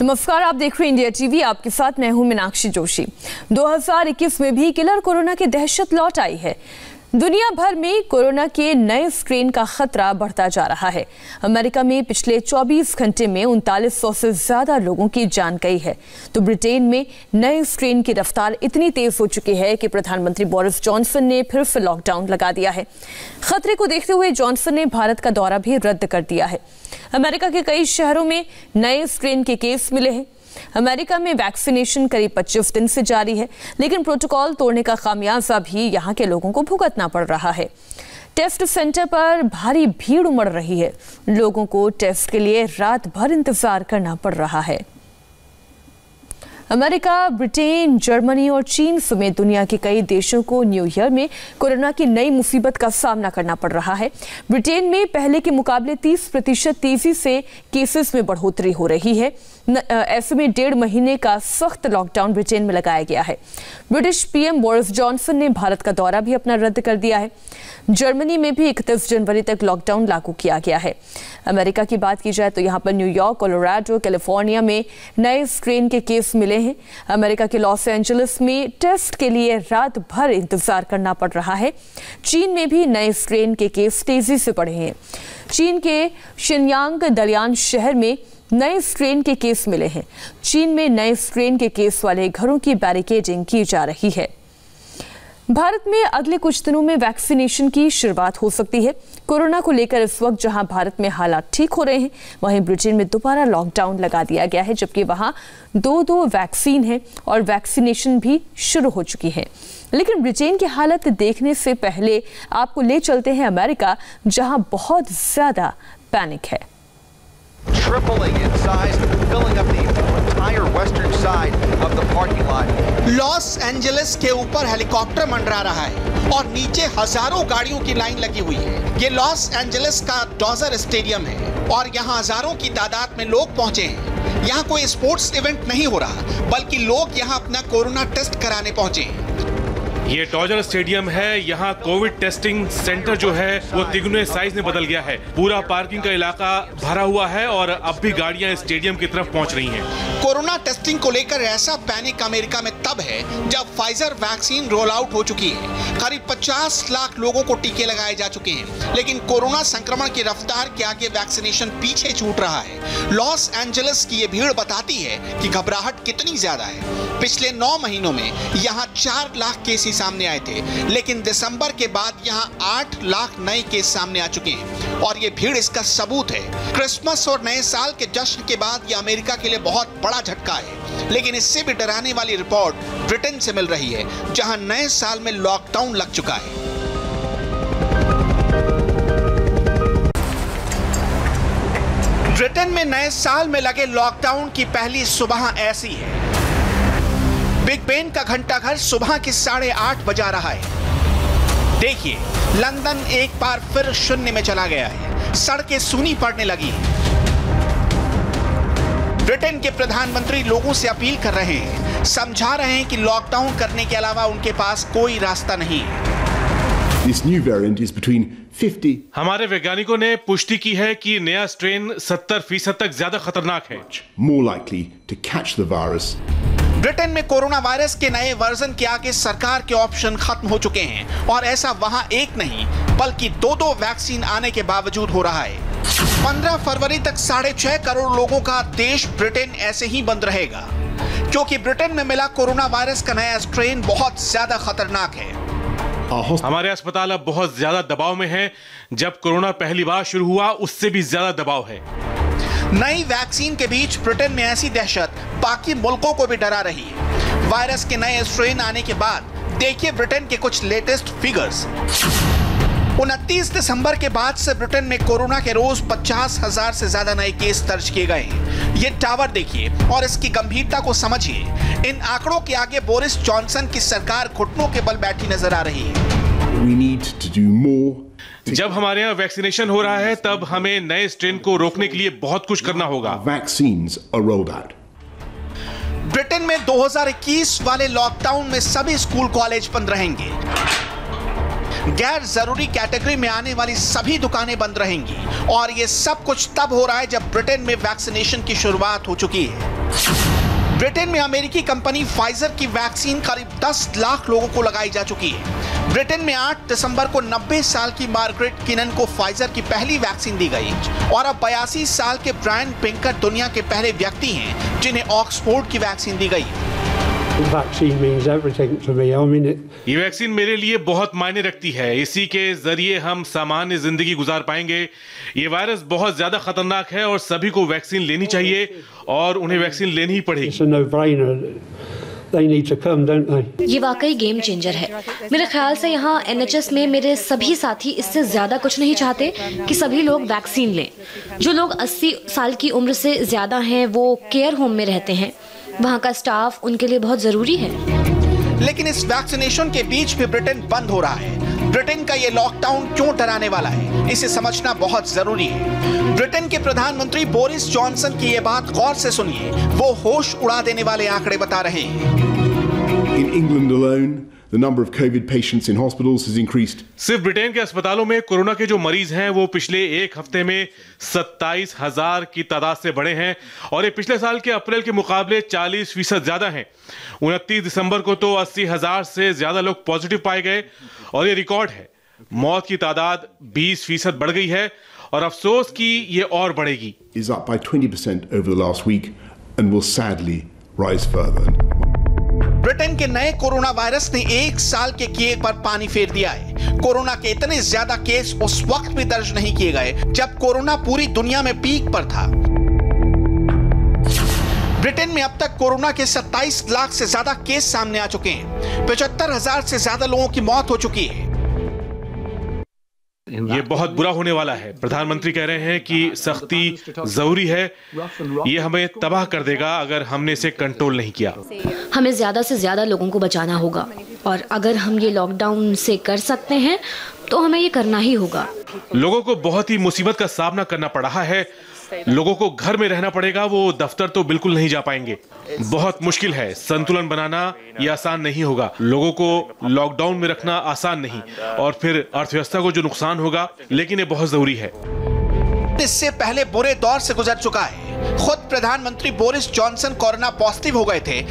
नमस्कार, आप देख रहे हैं इंडिया टीवी। आपके साथ मैं हूं मीनाक्षी जोशी। 2021 में भी किलर कोरोना की दहशत लौट आई है। दुनिया भर में कोरोना के नए स्ट्रेन का खतरा बढ़ता जा रहा है। अमेरिका में पिछले 24 घंटे में 3900 से ज्यादा लोगों की जान गई है, तो ब्रिटेन में नए स्ट्रेन की रफ्तार इतनी तेज हो चुकी है कि प्रधानमंत्री बोरिस जॉनसन ने फिर से लॉकडाउन लगा दिया है। खतरे को देखते हुए जॉनसन ने भारत का दौरा भी रद्द कर दिया है। अमेरिका के कई शहरों में नए स्ट्रेन के केस मिले हैं। अमेरिका में वैक्सीनेशन करीब 25 दिन से जारी है, लेकिन प्रोटोकॉल तोड़ने का खामियाजा भी यहाँ के लोगों को भुगतना पड़ रहा है। टेस्ट सेंटर पर भारी भीड़ उमड़ रही है। लोगों को टेस्ट के लिए रात भर इंतजार करना पड़ रहा है। अमेरिका, ब्रिटेन, जर्मनी और चीन समेत दुनिया के कई देशों को न्यू ईयर में कोरोना की नई मुसीबत का सामना करना पड़ रहा है। ब्रिटेन में पहले के मुकाबले 30% तेजी से केसेस में बढ़ोतरी हो रही है। ऐसे में 1.5 महीने का सख्त लॉकडाउन ब्रिटेन में लगाया गया है। ब्रिटिश पीएम बोरिस जॉनसन ने भारत का दौरा भी अपना रद्द कर दिया है। जर्मनी में भी 31 जनवरी तक लॉकडाउन लागू किया गया है। अमेरिका की बात की जाए तो यहाँ पर न्यूयॉर्क, कोलोराडो, कैलिफोर्निया में नए स्ट्रेन के केस मिले हैं। अमेरिका के लॉस एंजलिस में टेस्ट के लिए रात भर इंतजार करना पड़ रहा है। चीन में भी नए स्ट्रेन के केस तेजी से बढ़े हैं। चीन के शिनयांग दलियान शहर में नए स्ट्रेन के केस मिले हैं। चीन में नए स्ट्रेन के केस वाले घरों की बैरिकेडिंग की जा रही है। भारत में अगले कुछ दिनों में वैक्सीनेशन की शुरुआत हो सकती है। कोरोना को लेकर इस वक्त जहां भारत में हालात ठीक हो रहे हैं, वहीं ब्रिटेन में दोबारा लॉकडाउन लगा दिया गया है, जबकि वहां दो वैक्सीन है और वैक्सीनेशन भी शुरू हो चुकी है। लेकिन ब्रिटेन की हालत देखने से पहले आपको ले चलते हैं अमेरिका, जहां बहुत ज्यादा पैनिक है। Tripling in size, filling up the entire western side of the parking lot. Los Angeles के ऊपर हेलीकॉप्टर मंडरा रहा है और नीचे हजारों गाड़ियों की लाइन लगी हुई है। ये लॉस एंजलिस का डॉजर स्टेडियम है और यहाँ हजारों की तादाद में लोग पहुंचे हैं। यहाँ कोई स्पोर्ट्स इवेंट नहीं हो रहा, बल्कि लोग यहाँ अपना कोरोना टेस्ट कराने पहुंचे हैं। ये डॉजर स्टेडियम है। यहाँ कोविड टेस्टिंग सेंटर जो है वो तिगुने साइज में बदल गया है। पूरा पार्किंग का इलाका भरा हुआ है और अब भी गाड़ियां स्टेडियम की तरफ पहुंच रही हैं। कोरोना टेस्टिंग को लेकर ऐसा पैनिक अमेरिका में तब है जब फाइजर वैक्सीन रोल आउट हो चुकी है। करीब 50 लाख लोगों को टीके लगाए जा चुके हैं, लेकिन कोरोना संक्रमण की रफ्तार के आगे वैक्सीनेशन पीछे छूट रहा है। लॉस एंजलिस की ये भीड़ बताती है कि घबराहट कितनी ज्यादा है। पिछले 9 महीनों में यहाँ 4 लाख केसेस सामने आए थे, लेकिन दिसंबर के बाद यहाँ 8 लाख नए केस सामने आ चुके हैं और ये भीड़ इसका सबूत है। क्रिसमस और नए साल के जश्न के बाद ये अमेरिका के लिए बहुत बड़ा झटका है, लेकिन इससे भी डराने वाली रिपोर्ट ब्रिटेन से मिल रही है, जहां नए साल में लॉकडाउन लग चुका है। ब्रिटेन में नए साल में लगे लॉकडाउन की पहली सुबह ऐसी है। बिग बेन का घंटाघर सुबह के 8:30 बजा रहा है। देखिए, लंदन एक बार फिर शून्य में चला गया है। सड़कें सूनी पड़ने लगी। ब्रिटेन के प्रधानमंत्री लोगों से अपील कर रहे हैं, समझा रहे हैं कि लॉकडाउन करने के अलावा उनके पास कोई रास्ता नहीं है। This new variant is between 50. हमारे वैज्ञानिकों ने पुष्टि की है कि नया स्ट्रेन 70% तक ज्यादा खतरनाक है। More likely to catch the virus. Britain में कोरोना वायरस के नए वर्जन के आगे सरकार के ऑप्शन खत्म हो चुके हैं और ऐसा वहां एक नहीं बल्कि 2 वैक्सीन आने के बावजूद हो रहा है। 15 फरवरी तक 6.5 करोड़ लोगों का देश ब्रिटेन ऐसे ही बंद रहेगा, क्योंकि ब्रिटेन में मिला कोरोना वायरस का नया स्ट्रेन बहुत ज्यादा खतरनाक है। हमारे अस्पताल अब बहुत ज्यादा दबाव में हैं। जब कोरोना पहली बार शुरू हुआ उससे भी ज्यादा दबाव है। नई वैक्सीन के बीच ब्रिटेन में ऐसी दहशत बाकी मुल्कों को भी डरा रही है। वायरस के नए स्ट्रेन आने के बाद देखिए ब्रिटेन के कुछ लेटेस्ट फिगर्स। 29 दिसंबर के बाद से ब्रिटेन में कोरोना के रोज 50,000 से ज्यादा नए केस दर्ज किए गए हैं। ये टावर देखिए और इसकी गंभीरता को समझिए। इन आंकड़ों के आगे बोरिस जॉनसन की सरकार घुटनों के बल बैठी नजर आ रही है। We need to do more. जब हमारे यहाँ वैक्सीनेशन हो रहा है, तब हमें नए स्ट्रेन को रोकने के लिए बहुत कुछ करना होगा। Vaccines are rolled out. Britain में 2021 वाले लॉकडाउन में सभी स्कूल कॉलेज बंद रहेंगे। गैर जरूरी कैटेगरी में आने वाली सभी दुकानें बंद रहेंगी और ये सब कुछ तब हो रहा है जब ब्रिटेन में वैक्सीनेशन की शुरुआत हो चुकी है। ब्रिटेन में अमेरिकी कंपनी फाइजर की वैक्सीन करीब 10 लाख लोगों को लगाई जा चुकी है। ब्रिटेन में 8 दिसंबर को 90 साल की मार्गरेट किनन को फाइजर की पहली वैक्सीन दी गई और अब 82 साल के ब्रायन पिंकर दुनिया के पहले व्यक्ति हैं जिन्हें ऑक्सफोर्ड की वैक्सीन दी गई। ये वैक्सीन मेरे लिए बहुत मायने रखती है। इसी के जरिए हम सामान्य जिंदगी गुजार पाएंगे। ये वायरस बहुत ज्यादा खतरनाक है और सभी को वैक्सीन लेनी चाहिए और उन्हें वैक्सीन लेनी ही पड़ेगी। ये वाकई गेम चेंजर है। मेरे ख्याल से यहाँ NHS में मेरे सभी साथी इससे ज्यादा कुछ नहीं चाहते कि सभी लोग वैक्सीन लें। जो लोग 80 साल की उम्र से ज्यादा हैं वो केयर होम में रहते हैं। वहाँ का स्टाफ उनके लिए बहुत जरूरी है। लेकिन इस वैक्सीनेशन के बीच भी ब्रिटेन बंद हो रहा है। ब्रिटेन का ये लॉकडाउन क्यों डराने वाला है, इसे समझना बहुत जरूरी है। ब्रिटेन के प्रधानमंत्री बोरिस जॉनसन की ये बात गौर से सुनिए। वो होश उड़ा देने वाले आंकड़े बता रहे हैं। In England alone, the number of COVID patients in hospitals has increased. सिर्फ ब्रिटेन के अस्पतालों में कोरोना के जो मरीज हैं वो पिछले एक हफ्ते में 27,000 की तादाद से बढ़े हैं और ये पिछले साल के अप्रैल के मुकाबले 40% ज्यादा हैं। 29 दिसंबर को तो 80,000 से ज्यादा लोग पॉजिटिव पाए गए और ये रिकॉर्ड है। मौत की तादाद 20% बढ़ गई है और अफसोस कि ये और बढ़ेगी। Is up by 20% over the last week and will sadly rise further. Britain के नए कोरोना वायरस ने 1 साल के किए पर पानी फेर दिया है। कोरोना के इतने ज्यादा केस उस वक्त भी दर्ज नहीं किए गए जब कोरोना पूरी दुनिया में पीक पर था। ब्रिटेन में अब तक कोरोना के 27 लाख से ज्यादा केस सामने आ चुके हैं। 75,000 से ज्यादा लोगों की मौत हो चुकी है। ये बहुत बुरा होने वाला है। प्रधानमंत्री कह रहे हैं कि सख्ती जरूरी है। ये हमें तबाह कर देगा अगर हमने इसे कंट्रोल नहीं किया। हमें ज्यादा से ज्यादा लोगों को बचाना होगा और अगर हम ये लॉकडाउन से कर सकते हैं तो हमें ये करना ही होगा। लोगों को बहुत ही मुसीबत का सामना करना पड़ रहा है। लोगों को घर में रहना पड़ेगा, वो दफ्तर तो बिल्कुल नहीं जा पाएंगे। बहुत मुश्किल है। संतुलन बनाना ये आसान नहीं होगा। लोगों को लॉकडाउन में रखना आसान नहीं और फिर अर्थव्यवस्था को जो नुकसान होगा, लेकिन ये बहुत जरूरी है। इससे पहले बुरे दौर से गुजर चुका है। खुद प्रधानमंत्री बोरिस जॉनसन कोरोना पॉजिटिव हो गए थे,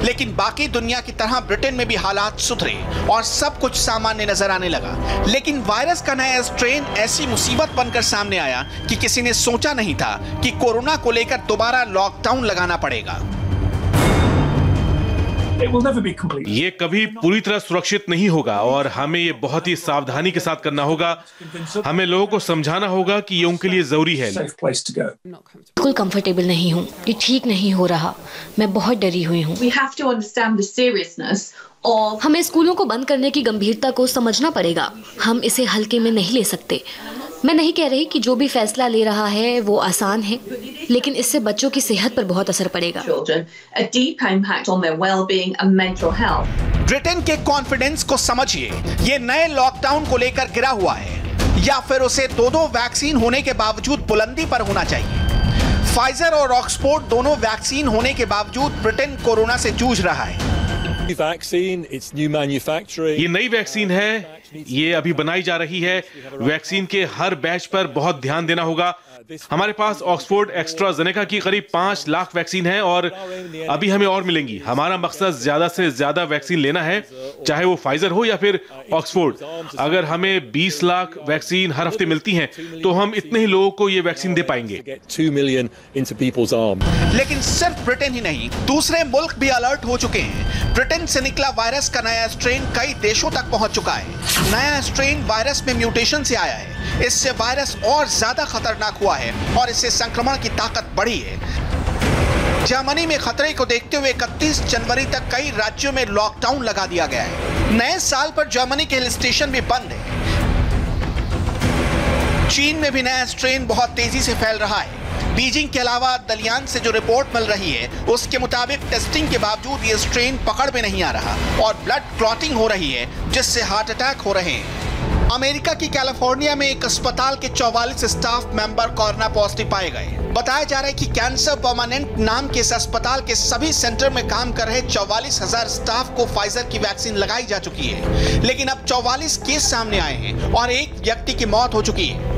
लेकिन बाकी दुनिया की तरह ब्रिटेन में भी हालात सुधरे और सब कुछ सामान्य नजर आने लगा। लेकिन वायरस का नया स्ट्रेन ऐसी मुसीबत बनकर सामने आया कि किसी ने सोचा नहीं था कि कोरोना को लेकर दोबारा लॉकडाउन लगाना पड़ेगा। ये कभी पूरी तरह सुरक्षित नहीं होगा और हमें ये बहुत ही सावधानी के साथ करना होगा। हमें लोगों को समझाना होगा कि ये उनके लिए जरूरी है। बिल्कुल कंफर्टेबल नहीं हूँ। ये ठीक नहीं हो रहा। मैं बहुत डरी हुई हूँ। हमें स्कूलों को बंद करने की गंभीरता को समझना पड़ेगा। हम इसे हल्के में नहीं ले सकते। मैं नहीं कह रही कि जो भी फैसला ले रहा है वो आसान है, लेकिन इससे बच्चों की सेहत पर बहुत असर पड़ेगा। ब्रिटेन के कॉन्फिडेंस को समझिए। ये नए लॉकडाउन को लेकर गिरा हुआ है या फिर उसे दो वैक्सीन होने के बावजूद बुलंदी पर होना चाहिए। फाइजर और ऑक्सफोर्ड दोनों वैक्सीन होने के बावजूद ब्रिटेन कोरोना से जूझ रहा है। ये नई वैक्सीन है, ये अभी बनाई जा रही है। वैक्सीन के हर बैच पर बहुत ध्यान देना होगा। हमारे पास ऑक्सफोर्ड एस्ट्राजेनेका की करीब 5 लाख वैक्सीन है और अभी हमें और मिलेंगी। हमारा मकसद ज्यादा से ज्यादा वैक्सीन लेना है, चाहे वो फाइजर हो या फिर ऑक्सफोर्ड। अगर हमें 20 लाख वैक्सीन हर हफ्ते मिलती हैं, तो हम इतने ही लोगों को ये वैक्सीन दे पाएंगे। लेकिन सिर्फ ब्रिटेन ही नहीं, दूसरे मुल्क भी अलर्ट हो चुके हैं। ब्रिटेन से निकला वायरस का नया स्ट्रेन कई देशों तक पहुंच चुका है। नया स्ट्रेन वायरस में म्यूटेशन से आया है। इससे वायरस और ज्यादा खतरनाक हुआ है और इससे संक्रमण की ताकत बढ़ी है। जर्मनी में खतरे को देखते हुए 31 जनवरी तक कई राज्यों में लॉकडाउन लगा दिया गया है। नए साल पर जर्मनी के हिल स्टेशन भी बंद है। चीन में भी नया स्ट्रेन बहुत तेजी से फैल रहा है। बीजिंग के अलावा दलियान से जो रिपोर्ट मिल रही है, उसके मुताबिक टेस्टिंग के बावजूद ये स्ट्रेन पकड़ में नहीं आ रहा और ब्लड क्लॉटिंग हो रही है, जिससे हार्ट अटैक हो रहे हैं। अमेरिका की कैलिफोर्निया में एक अस्पताल के 44 स्टाफ मेंबर कोरोना पॉजिटिव पाए गए। बताया जा रहा है कि कैंसर परमानेंट नाम के इस अस्पताल के सभी सेंटर में काम कर रहे 44,000 स्टाफ को फाइजर की वैक्सीन लगाई जा चुकी है, लेकिन अब 44 केस सामने आए हैं और एक व्यक्ति की मौत हो चुकी है।